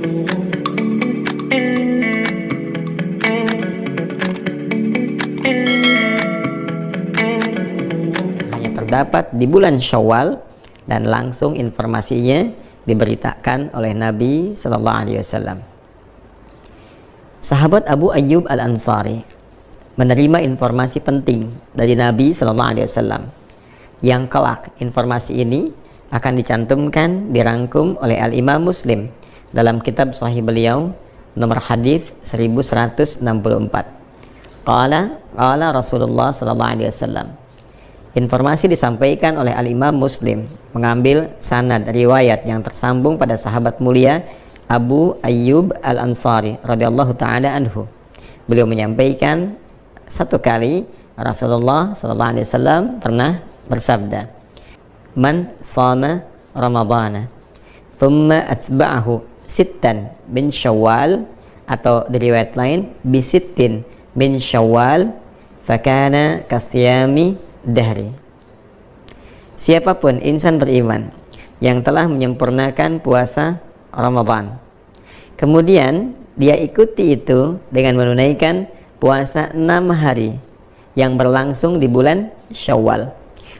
hanya terdapat di bulan Syawal dan langsung informasinya diberitakan oleh Nabi Sallallahu Alaihi Wasallam. Sahabat Abu Ayyub Al-Ansari menerima informasi penting dari Nabi Sallallahu Alaihi Wasallam yang kelak informasi ini akan dicantumkan, dirangkum oleh Al-Imam Muslim dalam kitab Sahih beliau nomor hadis 1164. Qala Rasulullah Sallallahu Alaihi Wasallam. Informasi disampaikan oleh Al-Imam Muslim mengambil sanad riwayat yang tersambung pada sahabat mulia Abu Ayyub Al-Ansari radhiyallahu taala anhu. Beliau menyampaikan, satu kali Rasulullah sallallahu alaihi wasallam pernah bersabda, "Man shama Ramadhana thumma atba'ahu sittan bin Syawal," atau di riwayat lain bisittin bin Syawal, "fakana kasyami dahri." Siapapun insan beriman yang telah menyempurnakan puasa Ramadan, kemudian dia ikuti itu dengan menunaikan puasa 6 hari yang berlangsung di bulan Syawal,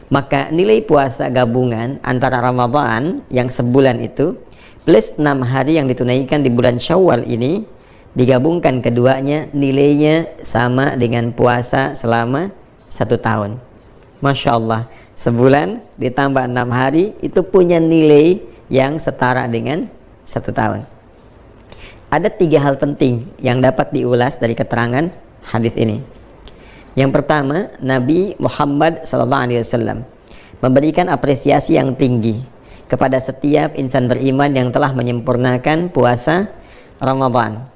maka nilai puasa gabungan antara Ramadan yang sebulan itu plus 6 hari yang ditunaikan di bulan Syawal ini, digabungkan keduanya nilainya sama dengan puasa selama 1 tahun. Masya Allah, sebulan ditambah 6 hari itu punya nilai yang setara dengan 1 tahun. Ada 3 hal penting yang dapat diulas dari keterangan hadis ini. Yang pertama, Nabi Muhammad SAW memberikan apresiasi yang tinggi kepada setiap insan beriman yang telah menyempurnakan puasa Ramadan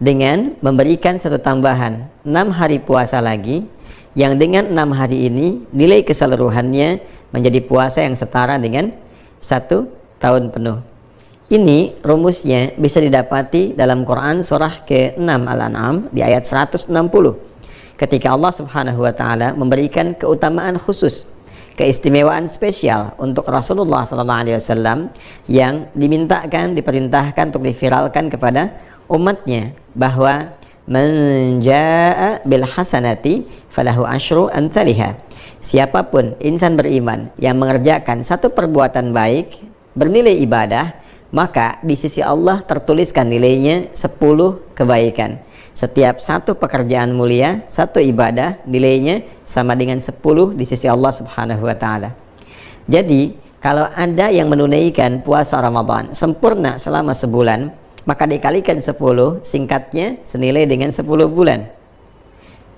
dengan memberikan satu tambahan 6 hari puasa lagi, yang dengan 6 hari ini nilai keseluruhannya menjadi puasa yang setara dengan 1 tahun penuh. Ini rumusnya bisa didapati dalam Quran surah ke-6 Al-An'am di ayat 160, ketika Allah Subhanahu wa taala memberikan keutamaan khusus, keistimewaan spesial untuk Rasulullah sallallahu alaihi wasallam yang diperintahkan untuk diviralkan kepada umatnya, bahwa man jaa bil hasanati falahu asyru amsalihha. Siapapun insan beriman yang mengerjakan satu perbuatan baik bernilai ibadah, maka di sisi Allah tertuliskan nilainya 10 kebaikan. Setiap satu pekerjaan mulia, satu ibadah, nilainya sama dengan 10 di sisi Allah Subhanahu wa taala. Jadi, kalau ada yang menunaikan puasa Ramadan sempurna selama sebulan, maka dikalikan 10, singkatnya senilai dengan 10 bulan.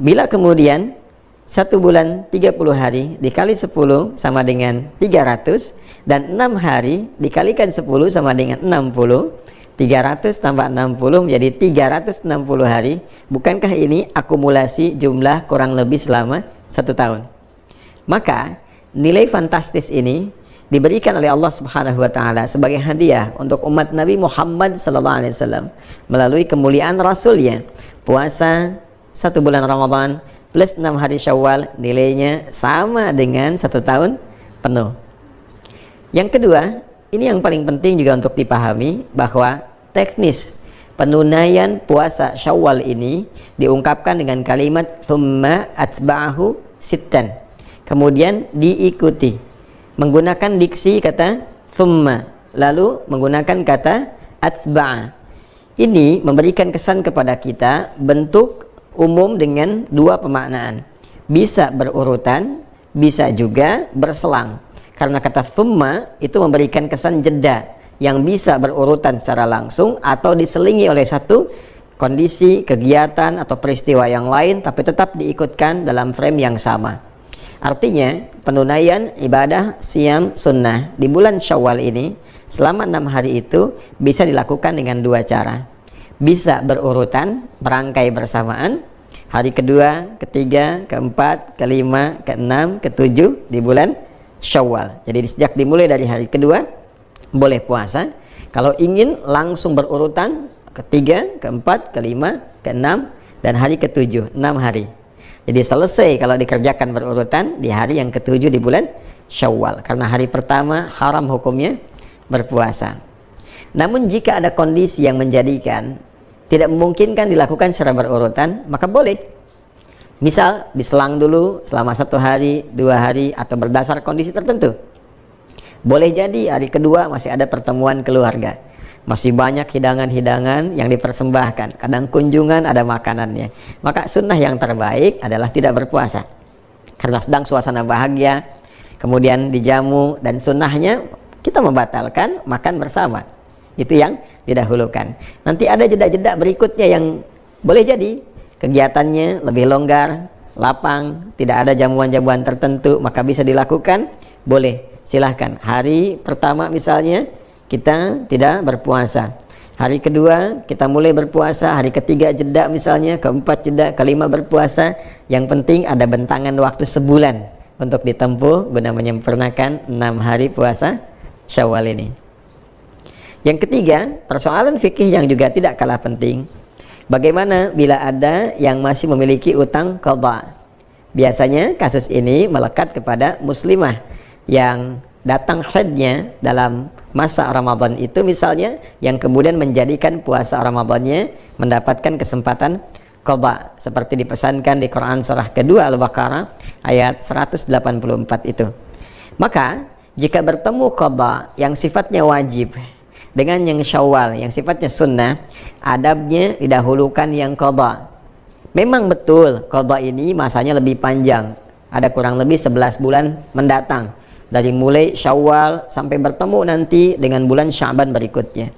Bila kemudian 1 bulan 30 hari dikali 10 sama dengan 300, dan 6 hari dikalikan 10 sama dengan 60, 300 tambah 60 menjadi 360 hari. Bukankah ini akumulasi jumlah kurang lebih selama 1 tahun? Maka nilai fantastis ini diberikan oleh Allah Subhanahu wa taala sebagai hadiah untuk umat Nabi Muhammad sallallahu alaihi wasallam melalui kemuliaan Rasulnya. Puasa 1 bulan Ramadan plus 6 hari Syawal nilainya sama dengan 1 tahun penuh. Yang kedua, ini yang paling penting juga untuk dipahami, bahwa teknis penunaian puasa Syawal ini diungkapkan dengan kalimat thumma atba'ahu sittan, kemudian diikuti menggunakan diksi kata thumma, lalu menggunakan kata atba'a. Ini memberikan kesan kepada kita bentuk umum dengan 2 pemaknaan, bisa berurutan, bisa juga berselang. Karena kata thumma itu memberikan kesan jeda yang bisa berurutan secara langsung atau diselingi oleh satu kondisi, kegiatan atau peristiwa yang lain, tapi tetap diikutkan dalam frame yang sama. Artinya penunaian ibadah siam sunnah di bulan Syawal ini selama 6 hari itu bisa dilakukan dengan 2 cara. Bisa berurutan, berangkai bersamaan, hari kedua, ketiga, keempat, kelima, keenam, ketujuh di bulan Syawal. Jadi sejak dimulai dari hari kedua boleh puasa. Kalau ingin langsung berurutan, ketiga, keempat, kelima, keenam, dan hari ketujuh, 6 hari. Jadi selesai kalau dikerjakan berurutan di hari yang ketujuh di bulan Syawal, karena hari pertama haram hukumnya berpuasa. Namun jika ada kondisi yang menjadikan tidak memungkinkan dilakukan secara berurutan, maka boleh. Misal diselang dulu selama 1 hari, 2 hari, atau berdasar kondisi tertentu. Boleh jadi hari kedua masih ada pertemuan keluarga, masih banyak hidangan-hidangan yang dipersembahkan, kadang kunjungan ada makanannya, maka sunnah yang terbaik adalah tidak berpuasa karena sedang suasana bahagia, kemudian dijamu, dan sunnahnya kita membatalkan makan bersama. Itu yang didahulukan. Nanti ada jeda-jeda berikutnya yang boleh jadi kegiatannya lebih longgar, lapang, tidak ada jamuan-jamuan tertentu, maka bisa dilakukan, boleh. Silahkan. Hari pertama misalnya kita tidak berpuasa, hari kedua kita mulai berpuasa, hari ketiga jeda misalnya, keempat jeda, kelima berpuasa. Yang penting ada bentangan waktu sebulan untuk ditempuh guna menyempurnakan 6 hari puasa Syawal ini. Yang ketiga, persoalan fikih yang juga tidak kalah penting. Bagaimana bila ada yang masih memiliki utang qadha? Biasanya kasus ini melekat kepada muslimah yang datang haidnya dalam masa Ramadan itu misalnya, yang kemudian menjadikan puasa Ramadannya mendapatkan kesempatan qadha, seperti dipesankan di Quran surah kedua Al-Baqarah ayat 184 itu. Maka jika bertemu qadha yang sifatnya wajib dengan yang Syawal yang sifatnya sunnah, adabnya didahulukan yang qadha. Memang betul qadha ini masanya lebih panjang, ada kurang lebih 11 bulan mendatang, dari mulai Syawal sampai bertemu nanti dengan bulan Sya'ban berikutnya.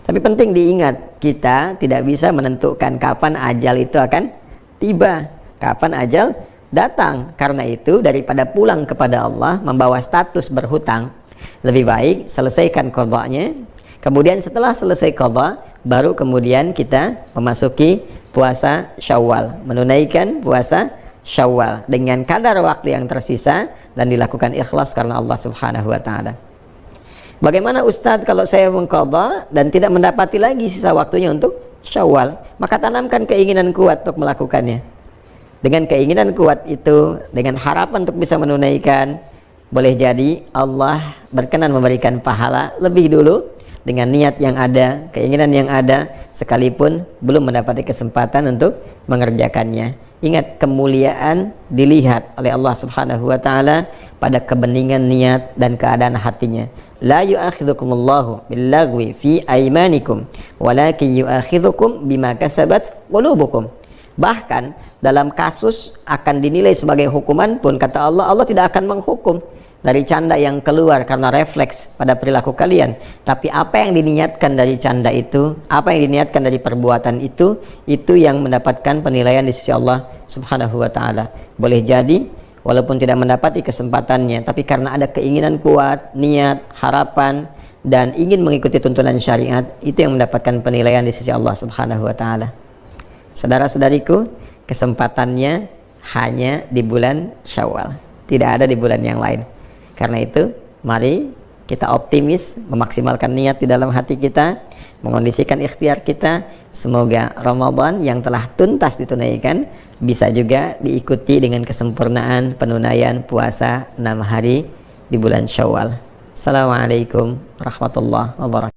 Tapi penting diingat, kita tidak bisa menentukan kapan ajal itu akan tiba, kapan ajal datang. Karena itu daripada pulang kepada Allah membawa status berhutang, lebih baik selesaikan qadhanya. Kemudian setelah selesai qadha, baru kemudian kita memasuki puasa Syawal, menunaikan puasa Syawal dengan kadar waktu yang tersisa dan dilakukan ikhlas karena Allah Subhanahu wa taala. Bagaimana Ustadz kalau saya mengqadha dan tidak mendapati lagi sisa waktunya untuk Syawal? Maka tanamkan keinginan kuat untuk melakukannya. Dengan keinginan kuat itu, dengan harapan untuk bisa menunaikan, boleh jadi Allah berkenan memberikan pahala lebih dulu dengan niat yang ada, keinginan yang ada, sekalipun belum mendapati kesempatan untuk mengerjakannya. Ingat, kemuliaan dilihat oleh Allah Subhanahu wa taala pada kebeningan niat dan keadaan hatinya. La yu'akhidhukumullahu billagwi fi aymanikum walakin yu'akhidhukum bima kasabat qulubukum. Bahkan dalam kasus akan dinilai sebagai hukuman pun, kata Allah, Allah tidak akan menghukum dari canda yang keluar karena refleks pada perilaku kalian, tapi apa yang diniatkan dari canda itu, apa yang diniatkan dari perbuatan itu yang mendapatkan penilaian di sisi Allah Subhanahu wa taala. Boleh jadi walaupun tidak mendapati kesempatannya, tapi karena ada keinginan kuat, niat, harapan, dan ingin mengikuti tuntunan syariat, itu yang mendapatkan penilaian di sisi Allah Subhanahu wa taala. Saudara-saudariku, kesempatannya hanya di bulan Syawal, tidak ada di bulan yang lain. Karena itu, mari kita optimis, memaksimalkan niat di dalam hati kita, mengondisikan ikhtiar kita. Semoga Ramadan yang telah tuntas ditunaikan bisa juga diikuti dengan kesempurnaan penunaian puasa 6 hari di bulan Syawal. Assalamualaikum warahmatullahi wabarakatuh.